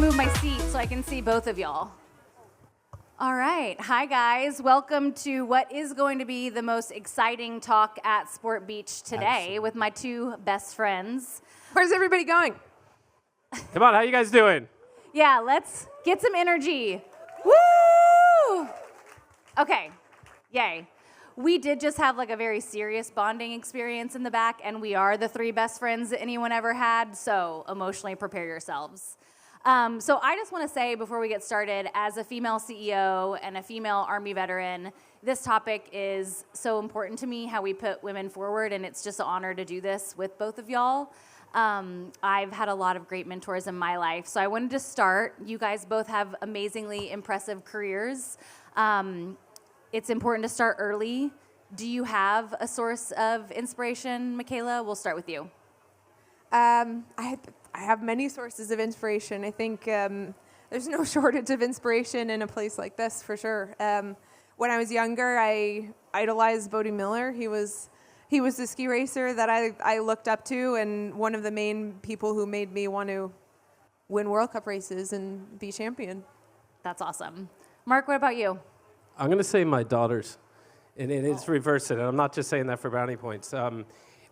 move my seat so I can see both of y'all. All right. Hi, guys. Welcome to what is going to be the most exciting talk at Sport Beach today. Absolutely. With my two best friends. Where's everybody going? Come on, how you guys doing? Yeah, let's get some energy. Woo! Okay. Yay. We did just have like a very serious bonding experience in the back, and we are the three best friends that anyone ever had, so emotionally prepare yourselves. So I just want to say before we get started, as a female CEO and a female Army veteran, this topic is so important to me, how we put women forward, and it's just an honor to do this with both of y'all. I've had a lot of great mentors in my life, so I wanted to start. You guys both have amazingly impressive careers. It's important to start early. Do you have a source of inspiration, Mikaela? We'll start with you. I have many sources of inspiration. I think there's no shortage of inspiration in a place like this, for sure. When I was younger, I idolized Bodie Miller. He was the ski racer that I looked up to, and one of the main people who made me want to win World Cup races and be champion. That's awesome. Mark, what about you? I'm going to say my daughters, and it's reverse it. And I'm not just saying that for brownie points.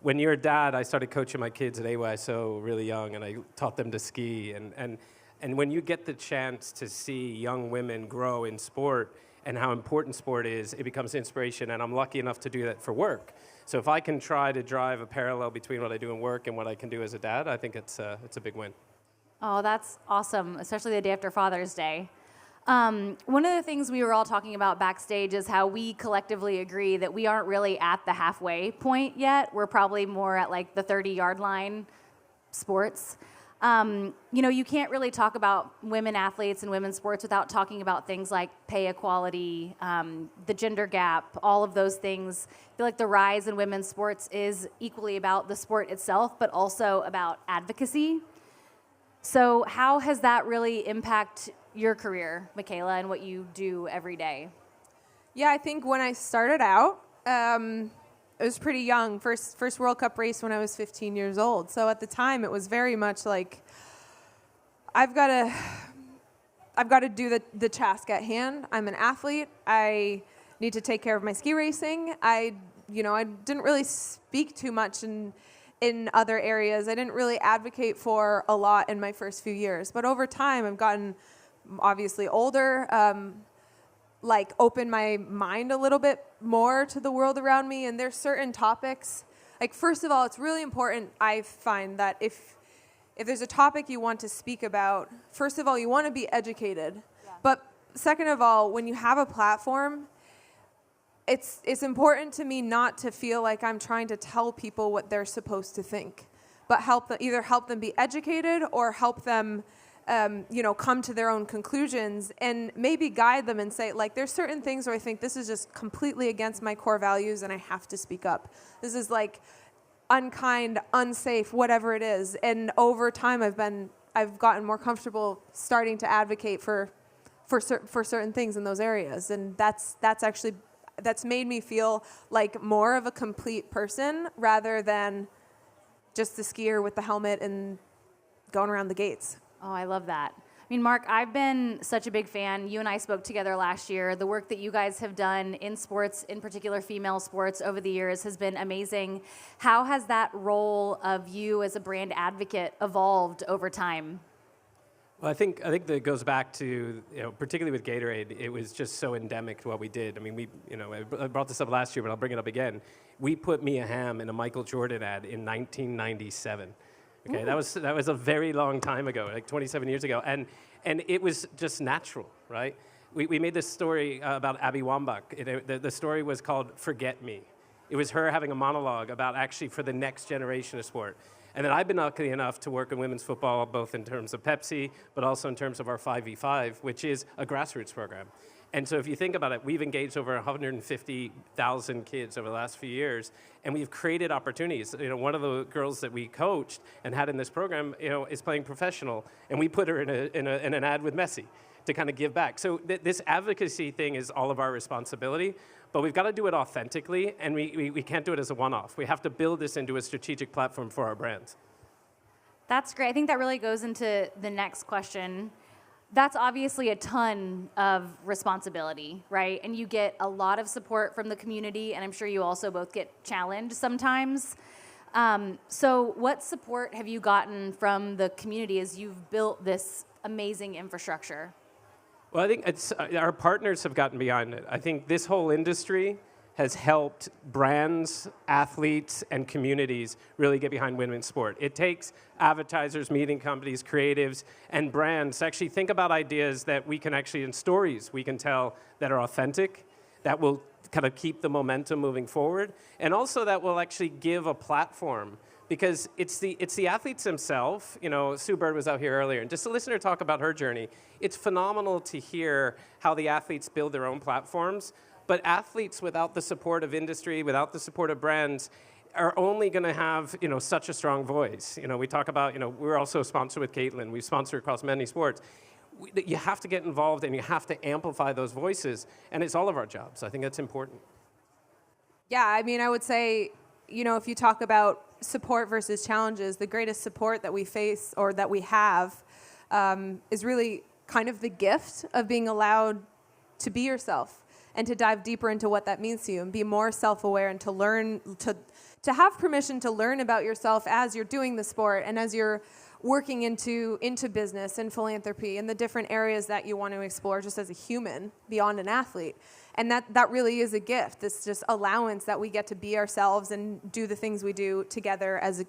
When you're a dad, I started coaching my kids at AYSO really young, and I taught them to ski. And when you get the chance to see young women grow in sport and how important sport is, it becomes inspiration. And I'm lucky enough to do that for work. So if I can try to drive a parallel between what I do in work and what I can do as a dad, I think it's a big win. Oh, that's awesome, especially the day after Father's Day. One of the things we were all talking about backstage is how we collectively agree that we aren't really at the halfway point yet. We're probably more at like the 30-yard line sports. You can't really talk about women athletes and women's sports without talking about things like pay equality, the gender gap, all of those things. I feel like the rise in women's sports is equally about the sport itself, but also about advocacy. So how has that really impacted your career, Mikaela, and what you do every day? Yeah, I think when I started out, I was pretty young. First World Cup race when I was 15 years old. So at the time, it was very much like, I've got to do the task at hand. I'm an athlete. I need to take care of my ski racing. I didn't really speak too much in other areas. I didn't really advocate for a lot in my first few years. But over time, I've gotten obviously older, open my mind a little bit more to the world around me. And there's certain topics, like first of all, it's really important, I find, that if there's a topic you want to speak about, first of all, you want to be educated. Yeah. But second of all, when you have a platform, it's important to me not to feel like I'm trying to tell people what they're supposed to think, but either help them be educated or help them come to their own conclusions and maybe guide them and say, like, there's certain things where I think this is just completely against my core values and I have to speak up. This is like unkind, unsafe, whatever it is. And over time, I've gotten more comfortable starting to advocate for certain things in those areas. And that's made me feel like more of a complete person rather than just the skier with the helmet and going around the gates. Oh, I love that. I mean, Mark, I've been such a big fan. You and I spoke together last year. The work that you guys have done in sports, in particular female sports, over the years has been amazing. How has that role of you as a brand advocate evolved over time? Well, I think that goes back to, particularly with Gatorade, it was just so endemic to what we did. I mean, I brought this up last year, but I'll bring it up again. We put Mia Hamm in a Michael Jordan ad in 1997. Okay, that was a very long time ago, like 27 years ago, and it was just natural, right? We made this story about Abby Wambach. The story was called "Forget Me." It was her having a monologue about actually for the next generation of sport. And then I've been lucky enough to work in women's football, both in terms of Pepsi, but also in terms of our 5v5, which is a grassroots program. And so if you think about it, we've engaged over 150,000 kids over the last few years, and we've created opportunities. One of the girls that we coached and had in this program, is playing professional, and we put her in an ad with Messi to kind of give back. So this advocacy thing is all of our responsibility, but we've got to do it authentically, and we can't do it as a one-off. We have to build this into a strategic platform for our brands. That's great. I think that really goes into the next question. That's obviously a ton of responsibility, right? And you get a lot of support from the community, and I'm sure you also both get challenged sometimes. So what support have you gotten from the community as you've built this amazing infrastructure? Well, I think our partners have gotten behind it. I think this whole industry has helped brands, athletes, and communities really get behind women's sport. It takes advertisers, media companies, creatives, and brands to actually think about ideas that we can actually, in stories, we can tell that are authentic, that will kind of keep the momentum moving forward, and also that will actually give a platform. Because it's the athletes themselves. You know, Sue Bird was out here earlier, and just to listen to her talk about her journey, it's phenomenal to hear how the athletes build their own platforms. But athletes, without the support of industry, without the support of brands, are only going to have, you know, such a strong voice. You know, we talk about, you know, we're also sponsored with Caitlin. We sponsor across many sports. You have to get involved, and you have to amplify those voices, and it's all of our jobs. I think that's important. Yeah, I mean, I would say, you know, if you talk about support versus challenges, the greatest support that we face or that we have is really kind of the gift of being allowed to be yourself and to dive deeper into what that means to you and be more self-aware and to learn, to have permission to learn about yourself as you're doing the sport and as you're working into business and philanthropy and the different areas that you want to explore just as a human beyond an athlete. And that really is a gift. It's just allowance that we get to be ourselves and do the things we do together as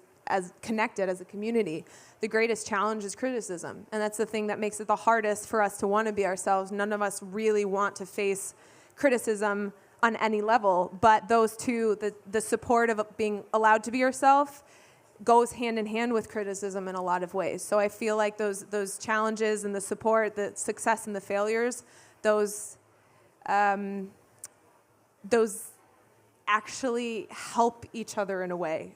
connected as a community. The greatest challenge is criticism. And that's the thing that makes it the hardest for us to want to be ourselves. None of us really want to face criticism on any level, but those two, the support of being allowed to be yourself goes hand in hand with criticism in a lot of ways. So I feel like those challenges and the support, the success and the failures, those actually help each other in a way.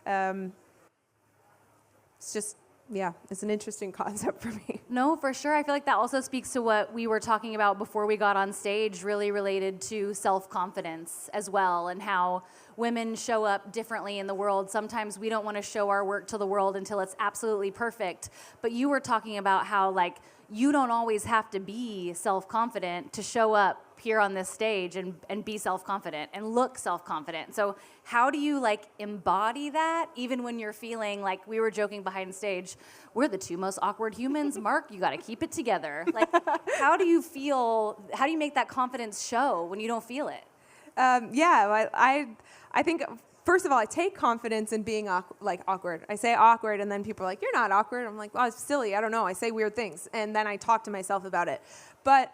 It's just, yeah, it's an interesting concept for me. No, for sure. I feel like that also speaks to what we were talking about before we got on stage, really related to self-confidence as well, and how women show up differently in the world. Sometimes we don't want to show our work to the world until it's absolutely perfect. But you were talking about how, like, you don't always have to be self-confident to show up here on this stage and be self-confident and look self-confident. So how do you, like, embody that even when you're feeling like, we were joking behind stage, we're the two most awkward humans. Mark, you got to keep it together. Like, how do you make that confidence show when you don't feel it? I think, first of all, I take confidence in being awkward. I say awkward, and then people are like, you're not awkward. I'm like, well, it's silly. I don't know. I say weird things. And then I talk to myself about it. But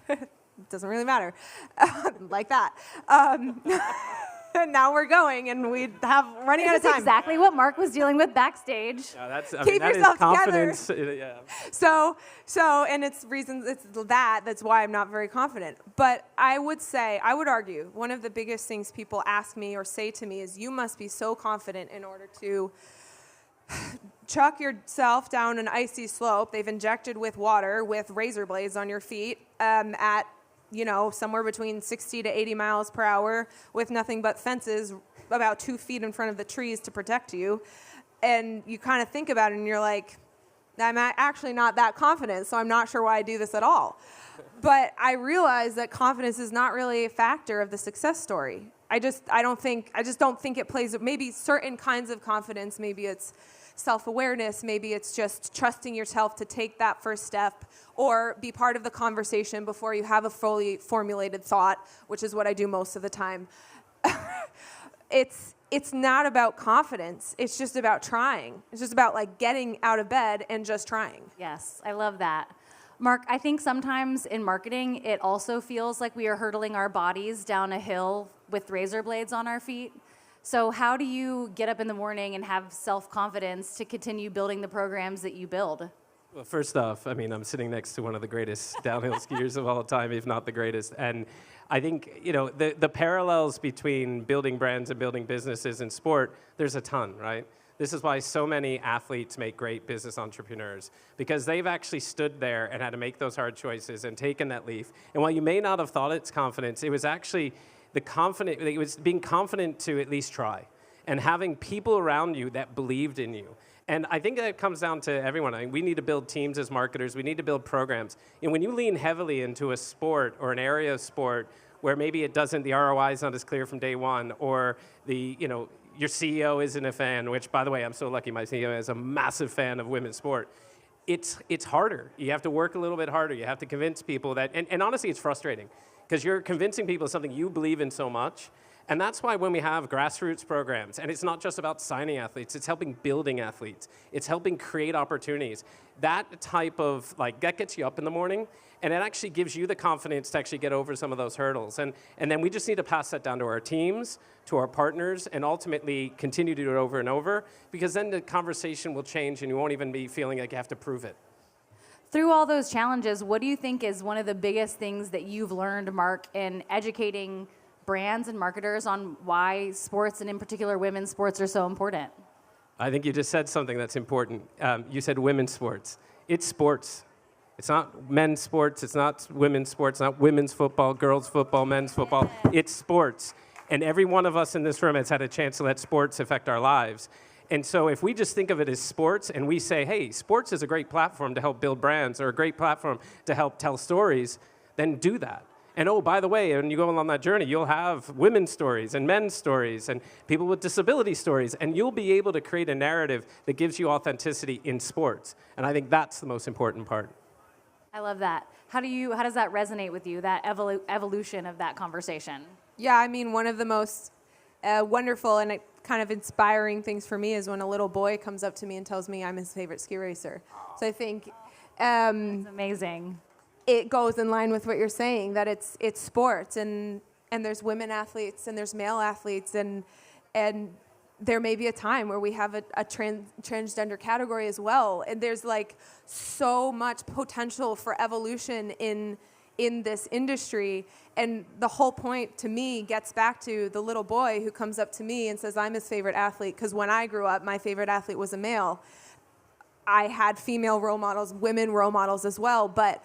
it doesn't really matter. Like that. And now we're going, and we have running out of time. That's exactly what Mark was dealing with backstage. Yeah, Keep yourself is confidence. Yeah. So, and it's reasons, that's why I'm not very confident. But I would argue, one of the biggest things people ask me or say to me is, you must be so confident in order to chuck yourself down an icy slope they've injected with water with razor blades on your feet at, somewhere between 60 to 80 miles per hour with nothing but fences about 2 feet in front of the trees to protect you. And you kind of think about it and you're like, I'm actually not that confident, so I'm not sure why I do this at all. But I realize that confidence is not really a factor of the success story. I just don't think it plays, maybe certain kinds of confidence, maybe it's self-awareness, maybe it's just trusting yourself to take that first step or be part of the conversation before you have a fully formulated thought, which is what I do most of the time. It's not about confidence. It's just about trying. It's just about, like, getting out of bed and just trying. Yes, I love that. Mark, I think sometimes in marketing, it also feels like we are hurtling our bodies down a hill with razor blades on our feet. So how do you get up in the morning and have self-confidence to continue building the programs that you build? Well, first off, I'm sitting next to one of the greatest downhill skiers of all time, if not the greatest. And I think, the parallels between building brands and building businesses in sport, there's a ton, right? This is why so many athletes make great business entrepreneurs, because they've actually stood there and had to make those hard choices and taken that leap. And while you may not have thought it's confidence, it was actually it was being confident to at least try and having people around you that believed in you. And I think that comes down to everyone. I mean, we need to build teams as marketers. We need to build programs. And when you lean heavily into a sport or an area of sport where maybe the ROI is not as clear from day one, or your CEO isn't a fan, which, by the way, I'm so lucky my CEO is a massive fan of women's sport. It's harder. You have to work a little bit harder. You have to convince people that, and honestly, it's frustrating because you're convincing people of something you believe in so much. And that's why when we have grassroots programs, and it's not just about signing athletes, it's helping building athletes. It's helping create opportunities. That type of, that gets you up in the morning, and it actually gives you the confidence to actually get over some of those hurdles. And then we just need to pass that down to our teams, to our partners, and ultimately continue to do it over and over, because then the conversation will change and you won't even be feeling like you have to prove it. Through all those challenges, what do you think is one of the biggest things that you've learned, Mark, in educating brands and marketers on why sports, and in particular women's sports, are so important? I think you just said something that's important. You said women's sports. It's sports. It's not men's sports. It's not women's sports. It's not women's football, girls' football, men's football. It's sports. And every one of us in this room has had a chance to let sports affect our lives. And so if we just think of it as sports and we say, hey, sports is a great platform to help build brands or a great platform to help tell stories, then do that. And oh, by the way, when you go along that journey, you'll have women's stories and men's stories and people with disability stories, and you'll be able to create a narrative that gives you authenticity in sports. And I think that's the most important part. I love that. How does that resonate with you, that evolution of that conversation? Yeah, I mean, one of the most wonderful and kind of inspiring things for me is when a little boy comes up to me and tells me I'm his favorite ski racer. So I think it's amazing. It goes in line with what you're saying, that it's sports, and there's women athletes and there's male athletes, and there may be a time where we have a transgender category as well. And there's so much potential for evolution in this industry. And the whole point to me gets back to the little boy who comes up to me and says, I'm his favorite athlete, because when I grew up, my favorite athlete was a male. I had female role models, women role models as well, but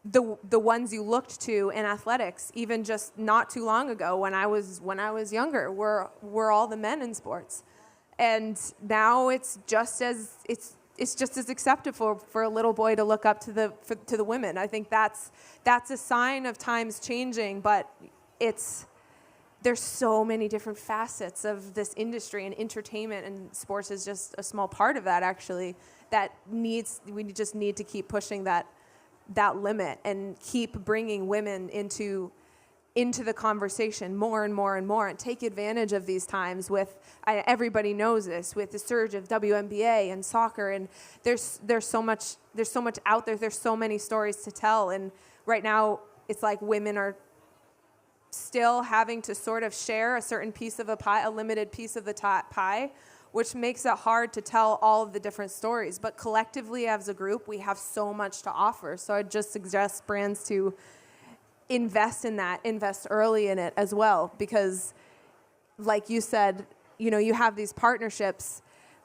the ones you looked to in athletics, even just not too long ago when I was younger, were all the men in sports. And now it's just as acceptable for a little boy to look up to the women. I think that's a sign of times changing, but there's so many different facets of this industry, and entertainment and sports is just a small part of that, actually. We just need to keep pushing that limit and keep bringing women into the conversation more and more and more, and take advantage of these times everybody knows this, with the surge of WNBA and soccer, and there's so much out there. There's so many stories to tell, and right now it's like women are still having to sort of share a certain piece of a pie, a limited piece of the pie, which makes it hard to tell all of the different stories. But collectively as a group, we have so much to offer. So I just suggest brands to invest in that, invest early in it as well. Because like you said, you have these partnerships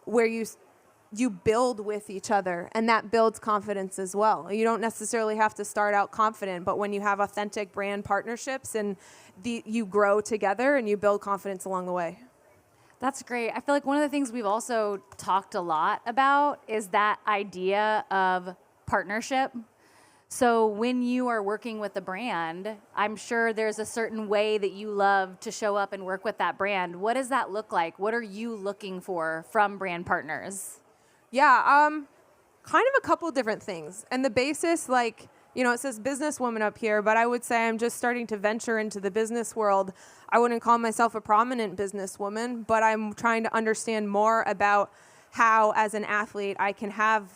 where you build with each other, and that builds confidence as well. You don't necessarily have to start out confident, but when you have authentic brand partnerships, and you grow together and you build confidence along the way. That's great. I feel like one of the things we've also talked a lot about is that idea of partnership. So when you are working with a brand, I'm sure there's a certain way that you love to show up and work with that brand. What does that look like? What are you looking for from brand partners? Yeah, kind of a couple different things. And the basis, it says businesswoman up here, but I would say I'm just starting to venture into the business world. I wouldn't call myself a prominent businesswoman, but I'm trying to understand more about how, as an athlete, I can have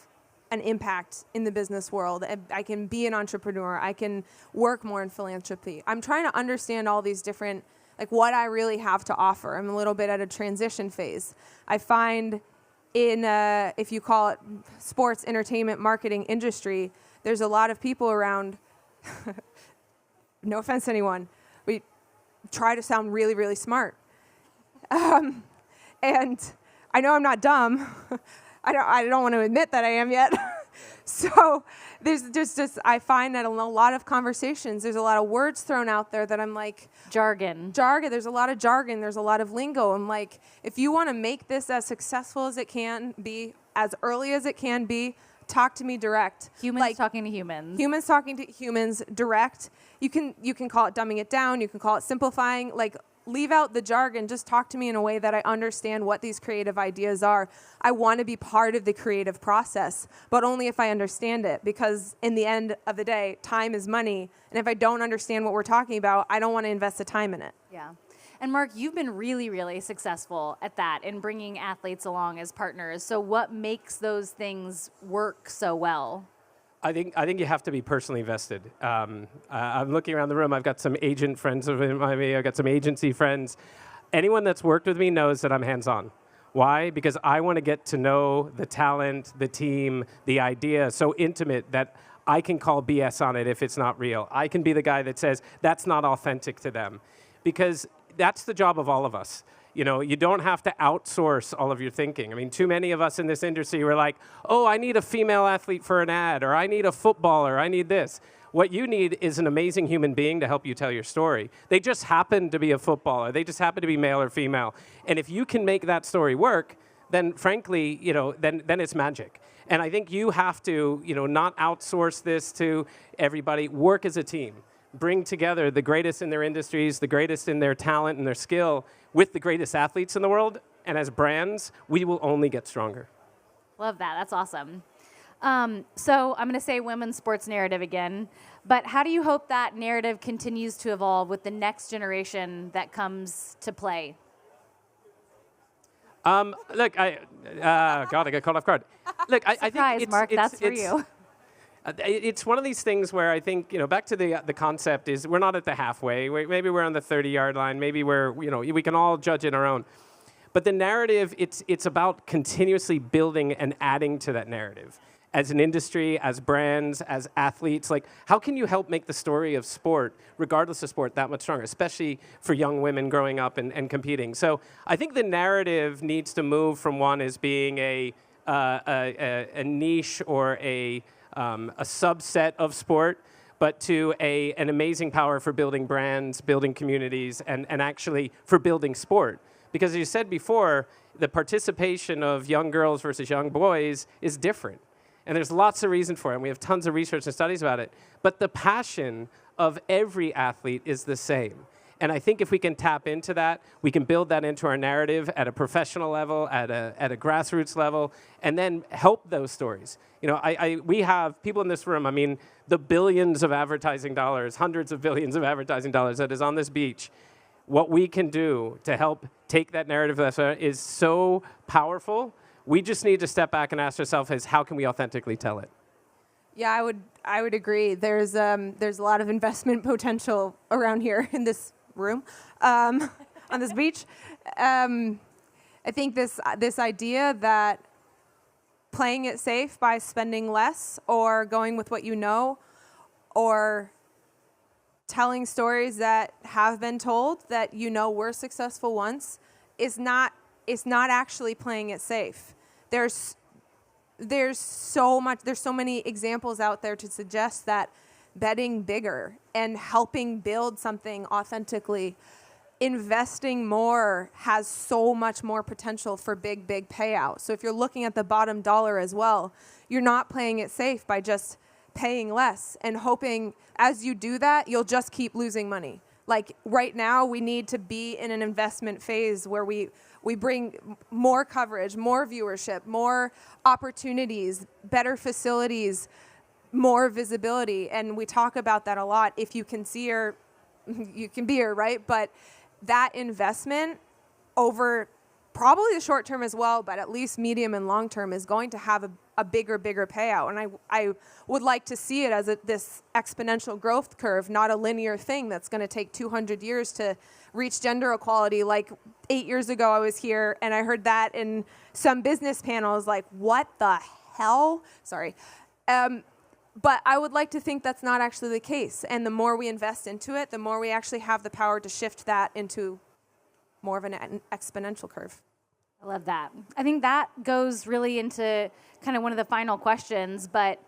an impact in the business world. I can be an entrepreneur. I can work more in philanthropy. I'm trying to understand all these different, what I really have to offer. I'm a little bit at a transition phase. I find if you call it sports, entertainment, marketing industry, there's a lot of people around, no offense to anyone, we try to sound really, really smart. And I know I'm not dumb. I don't want to admit that I am yet. So there's just I find that in a lot of conversations, there's a lot of words thrown out there that I'm like, Jargon. There's a lot of jargon. There's a lot of lingo. I'm like, if you want to make this as successful as it can be, as early as it can be, talk to me direct. Humans talking to humans. Humans talking to humans direct. You can call it dumbing it down. You can call it simplifying. Like, leave out the jargon. Just talk to me in a way that I understand what these creative ideas are. I want to be part of the creative process, but only if I understand it, because in the end of the day, time is money. And if I don't understand what we're talking about, I don't want to invest the time in it. Yeah. And Mark, you've been really, really successful at that in bringing athletes along as partners. So what makes those things work so well? I think you have to be personally invested. I'm looking around the room. I've got some agent friends of mine. I've got some agency friends. Anyone that's worked with me knows that I'm hands-on. Why? Because I want to get to know the talent, the team, the idea so intimate that I can call BS on it if it's not real. I can be the guy that says that's not authentic to them. Because that's the job of all of us. You know, you don't have to outsource all of your thinking. I mean, too many of us in this industry were like, oh, I need a female athlete for an ad, or I need a footballer, I need this. What you need is an amazing human being to help you tell your story. They just happen to be a footballer. They just happen to be male or female. And if you can make that story work, then frankly, you know, then it's magic. And I think you have to, you know, not outsource this to everybody. Work as a team. Bring together the greatest in their industries, the greatest in their talent and their skill with the greatest athletes in the world. And as brands, we will only get stronger. Love that. That's awesome. So I'm going to say women's sports narrative again. But how do you hope that narrative continues to evolve with the next generation that comes to play? Look, I got caught off guard. Look, I think it's, Mark, that's for it's, you. It's one of these things where I think, you know, back to the concept is we're not at the halfway. Maybe we're on the 30-yard line. Maybe we're, you know, we can all judge it our own. But the narrative, it's about continuously building and adding to that narrative. As an industry, as brands, as athletes, like how can you help make the story of sport, regardless of sport, that much stronger, especially for young women growing up and competing? So I think the narrative needs to move from one as being a niche or a subset of sport, but to an amazing power for building brands, building communities, and actually for building sport. Because as you said before, the participation of young girls versus young boys is different. And there's lots of reason for it, and we have tons of research and studies about it. But the passion of every athlete is the same. And I think if we can tap into that, we can build that into our narrative at a professional level, at a grassroots level, and then help those stories. You know, we have people in this room, I mean, the billions of advertising dollars, hundreds of billions of advertising dollars that is on this beach. What we can do to help take that narrative is so powerful. We just need to step back and ask ourselves is how can we authentically tell it? Yeah, I would agree. There's a lot of investment potential around here in this room, on this beach. I think this idea that playing it safe by spending less or going with what you know or telling stories that have been told that you know were successful once is not actually playing it safe. There's so many examples out there to suggest that betting bigger and helping build something authentically, investing more has so much more potential for big payout. So if you're looking at the bottom dollar as well, you're not playing it safe by just paying less and hoping as you do that, you'll just keep losing money. Like right now, we need to be in an investment phase where we bring more coverage, more viewership, more opportunities, better facilities, more visibility. And we talk about that a lot. If you can see her, you can be her, right? But that investment over probably the short term as well, but at least medium and long term is going to have a bigger payout. And I would like to see it as this exponential growth curve, not a linear thing that's going to take 200 years to reach gender equality. Like 8 years ago, I was here and I heard that in some business panels, like, what the hell? Sorry. But I would like to think that's not actually the case. And the more we invest into it, the more we actually have the power to shift that into more of an exponential curve. I love that. I think that goes really into kind of one of the final questions, but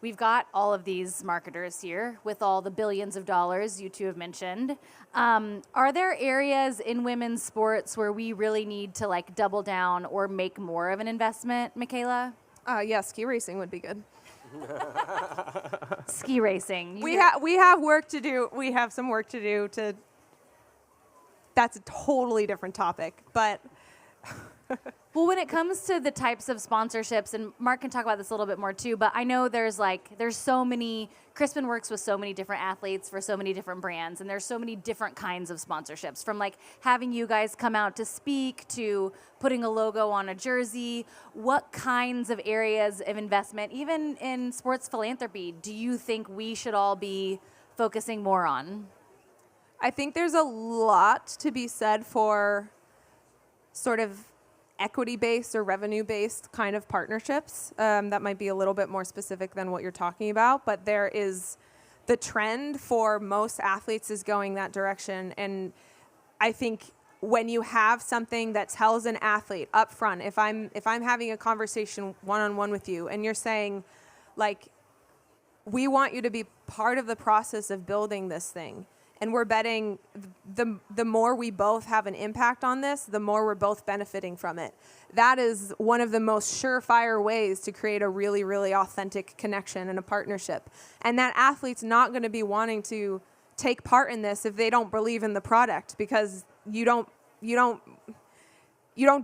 we've got all of these marketers here with all the billions of dollars you two have mentioned. Are there areas in women's sports where we really need to like double down or make more of an investment, Mikaela? Yeah, ski racing would be good. Ski racing. We have work to do. We have some work to do to. That's a totally different topic, but. Well, when it comes to the types of sponsorships, and Mark can talk about this a little bit more too, but I know there's so many, Crispin works with so many different athletes for so many different brands, and there's so many different kinds of sponsorships, from like having you guys come out to speak to putting a logo on a jersey. What kinds of areas of investment, even in sports philanthropy, do you think we should all be focusing more on? I think there's a lot to be said for sort of equity-based or revenue-based kind of partnerships. That might be a little bit more specific than what you're talking about, but there is the trend for most athletes is going that direction. And I think when you have something that tells an athlete up front, if I'm having a conversation one-on-one with you and you're saying, like, we want you to be part of the process of building this thing, and we're betting the more we both have an impact on this, the more we're both benefiting from it. That is one of the most surefire ways to create a really, really authentic connection and a partnership. And that athlete's not going to be wanting to take part in this if they don't believe in the product, because you don't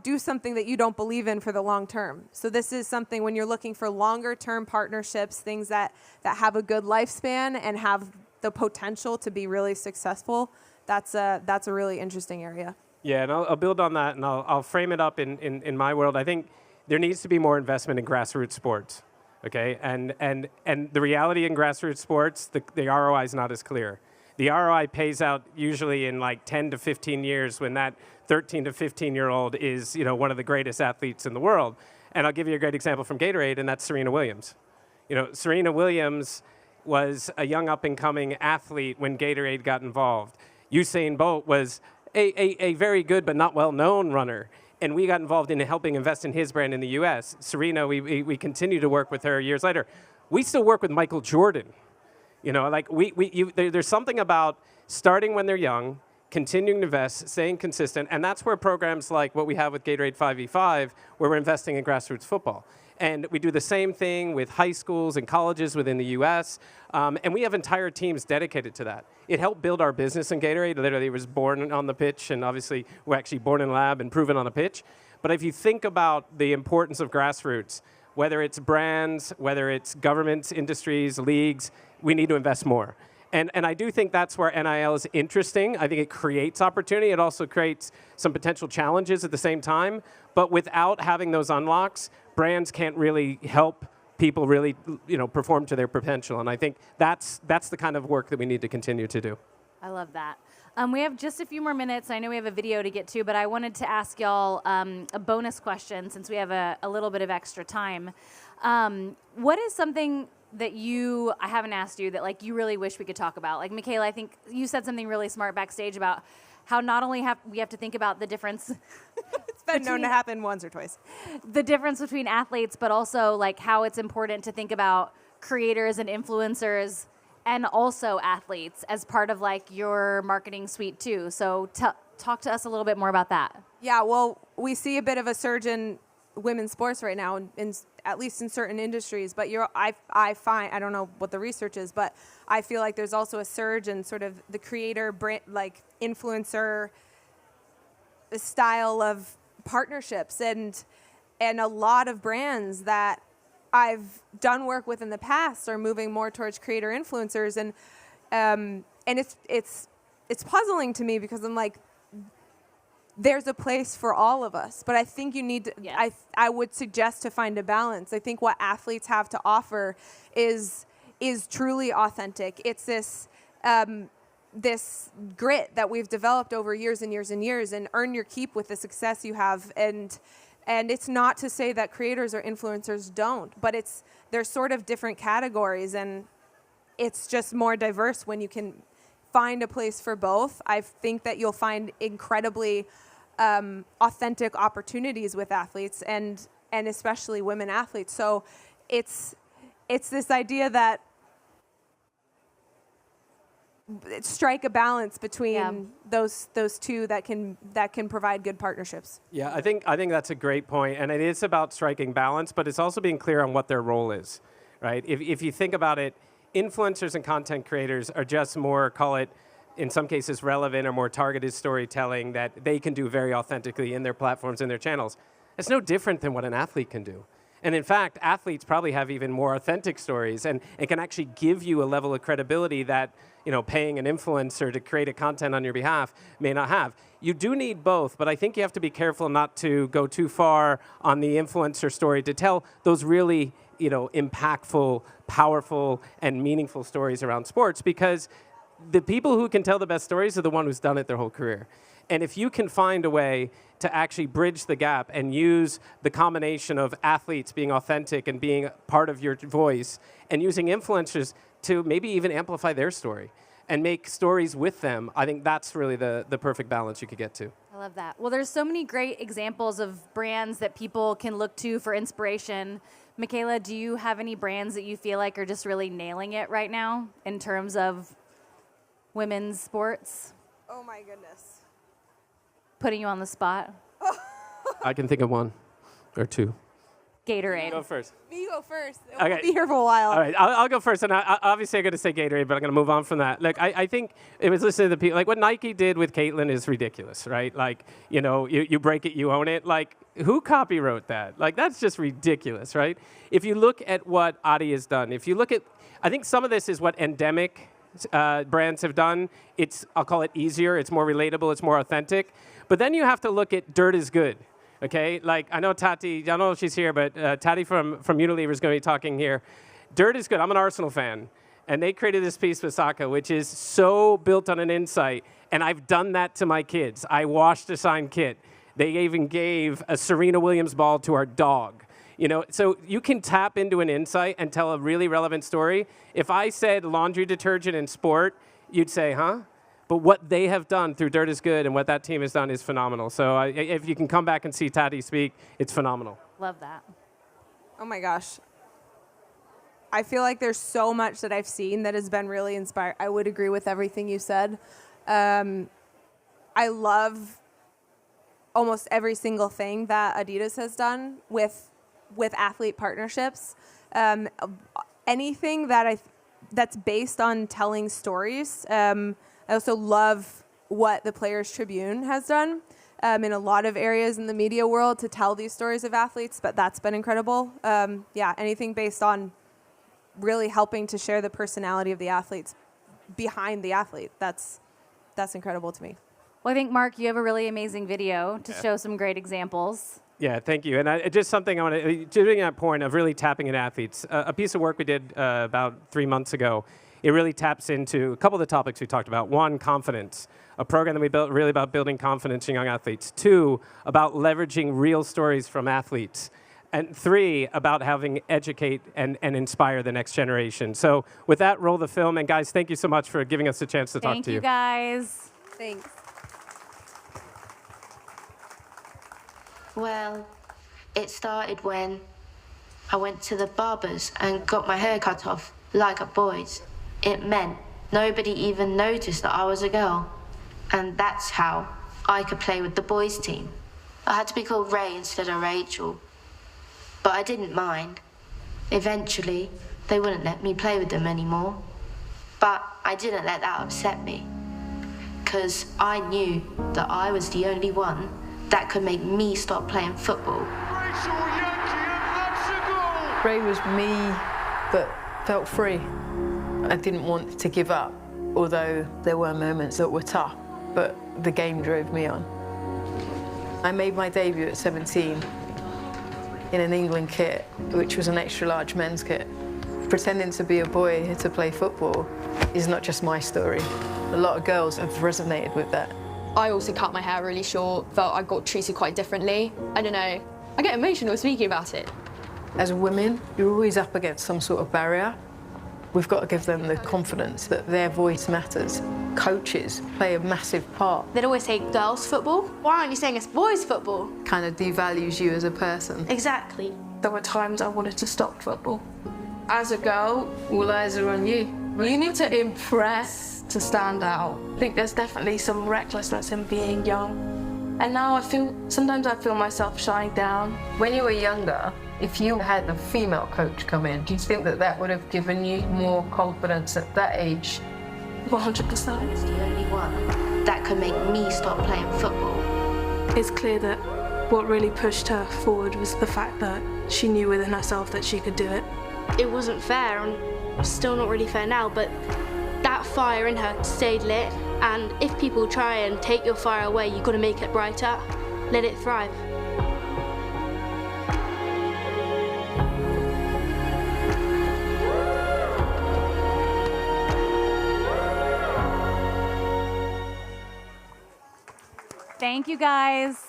do something that you don't believe in for the long term. So this is something when you're looking for longer term partnerships, things that have a good lifespan and have the potential to be really successful, that's a really interesting area. Yeah, and I'll build on that, and I'll frame it up in my world. I think there needs to be more investment in grassroots sports, okay? And the reality in grassroots sports, the ROI is not as clear. The ROI pays out usually in like 10 to 15 years when that 13 to 15-year-old is, one of the greatest athletes in the world. And I'll give you a great example from Gatorade, and that's Serena Williams. Serena Williams was a young up-and-coming athlete when Gatorade got involved. Usain Bolt was a very good but not well-known runner, and we got involved in helping invest in his brand in the U.S. Serena, we continue to work with her years later. We still work with Michael Jordan. There's something about starting when they're young, continuing to invest, staying consistent, and that's where programs like what we have with Gatorade 5v5, where we're investing in grassroots football. And we do the same thing with high schools and colleges within the U.S., and we have entire teams dedicated to that. It helped build our business in Gatorade. Literally, it was born on the pitch, and obviously, we're actually born in lab and proven on the pitch. But if you think about the importance of grassroots, whether it's brands, whether it's governments, industries, leagues, we need to invest more. And I do think that's where NIL is interesting. I think it creates opportunity. It also creates some potential challenges at the same time. But without having those unlocks, brands can't really help people really, perform to their potential. And I think that's the kind of work that we need to continue to do. I love that. We have just a few more minutes. I know we have a video to get to, but I wanted to ask y'all a bonus question since we have a little bit of extra time. What is something that I haven't asked you that you really wish we could talk about? Like, Mikaela, I think you said something really smart backstage about how not only we have to think about the difference. It's been known to happen once or twice. The difference between athletes, but also how it's important to think about creators and influencers and also athletes as part of your marketing suite too. So talk to us a little bit more about that. Yeah, well, we see a bit of a surge in women's sports right now, at least in certain industries. But I find, I don't know what the research is, but I feel like there's also a surge in sort of the creator, brand, influencer style of partnerships, and a lot of brands that I've done work with in the past are moving more towards creator influencers, and it's puzzling to me because I'm like, there's a place for all of us, but I think you need to, yes. I would suggest to find a balance. I think what athletes have to offer is truly authentic. It's this grit that we've developed over years and years and years, and earn your keep with the success you have. And it's not to say that creators or influencers don't, but there's sort of different categories, and it's just more diverse when you can find a place for both. I think that you'll find incredibly authentic opportunities with athletes and especially women athletes. So it's it's this idea that strike a balance between those two that can provide good partnerships. Yeah, I think that's a great point, and it is about striking balance, but it's also being clear on what their role is, right? If you think about it, influencers and content creators are just more, call it, in some cases, relevant or more targeted storytelling that they can do very authentically in their platforms, in their channels. It's no different than what an athlete can do. And in fact, athletes probably have even more authentic stories and can actually give you a level of credibility that, you know, paying an influencer to create a content on your behalf may not have. You do need both, but I think you have to be careful not to go too far on the influencer story to tell those really, you know, impactful, powerful, and meaningful stories around sports, because the people who can tell the best stories are the one who's done it their whole career. And if you can find a way to actually bridge the gap and use the combination of athletes being authentic and being part of your voice and using influencers to maybe even amplify their story and make stories with them, I think that's really the perfect balance you could get to. I love that. Well, there's so many great examples of brands that people can look to for inspiration. Mikaela, do you have any brands that you feel like are just really nailing it right now in terms of women's sports? Oh my goodness. Putting you on the spot. I can think of one or two. Gatorade. You go first. Me go first. Okay. We'll be here for a while. All right, I'll go first, and obviously I'm going to say Gatorade, but I'm going to move on from that. Look, I think it was listening to the people, like what Nike did with Caitlyn is ridiculous, right? Like, you know, you break it, you own it. Like, who copywrote that? Like, that's just ridiculous, right? If you look at what Adi has done, if you look at, I think some of this is what endemic brands have done. It's, I'll call it easier, it's more relatable, it's more authentic. But then you have to look at Dirt is Good. Okay, like I know Tati, I don't know if she's here, but Tati from Unilever is going to be talking here. Dirt is Good. I'm an Arsenal fan, and they created this piece with Saka, which is so built on an insight, and I've done that to my kids. I washed a signed kit. They even gave a Serena Williams ball to our dog. You know, so you can tap into an insight and tell a really relevant story. If I said laundry detergent in sport, you'd say, huh? But what they have done through Dirt is Good and what that team has done is phenomenal. So if you can come back and see Tati speak, it's phenomenal. Love that. Oh my gosh. I feel like there's so much that I've seen that has been really inspiring. I would agree with everything you said. I love almost every single thing that Adidas has done with athlete partnerships. Anything that's based on telling stories. I also love what the Players Tribune has done in a lot of areas in the media world to tell these stories of athletes, but that's been incredible. Yeah, anything based on really helping to share the personality of the athletes behind the athlete. That's incredible to me. Well, I think, Mark, you have a really amazing video to show some great examples. Yeah, thank you. And just something I want to, doing that point of really tapping into athletes, a piece of work we did about 3 months ago, it really taps into a couple of the topics we talked about. One, confidence, a program that we built really about building confidence in young athletes. Two, about leveraging real stories from athletes. And three, about having educate and inspire the next generation. So with that, roll the film. And guys, thank you so much for giving us a chance to talk to you. Thank you, guys. Thanks. Well, it started when I went to the barber's and got my hair cut off, like a boy's. It meant nobody even noticed that I was a girl. And that's how I could play with the boys' team. I had to be called Ray instead of Rachel. But I didn't mind. Eventually, they wouldn't let me play with them anymore. But I didn't let that upset me. 'Cause I knew that I was the only one that could make me stop playing football. Ray was me, but felt free. I didn't want to give up, although there were moments that were tough, but the game drove me on. I made my debut at 17 in an England kit, which was an extra large men's kit. Pretending to be a boy to play football is not just my story. A lot of girls have resonated with that. I also cut my hair really short, felt I got treated quite differently. I don't know, I get emotional speaking about it. As women, you're always up against some sort of barrier. We've got to give them the confidence that their voice matters. Coaches play a massive part. They'd always say girls football. Why aren't you saying it's boys football? Kind of devalues you as a person. Exactly. There were times I wanted to stop football. As a girl, all eyes are on you. You need to impress to stand out. I think there's definitely some recklessness in being young. And now sometimes I feel myself shutting down. When you were younger, if you had a female coach come in, do you think that would have given you more confidence at that age? 100%. It's the only one that could make me stop playing football. It's clear that what really pushed her forward was the fact that she knew within herself that she could do it. It wasn't fair, and still not really fair now, but that fire in her stayed lit, and if people try and take your fire away, you've got to make it brighter. Let it thrive. Thank you, guys.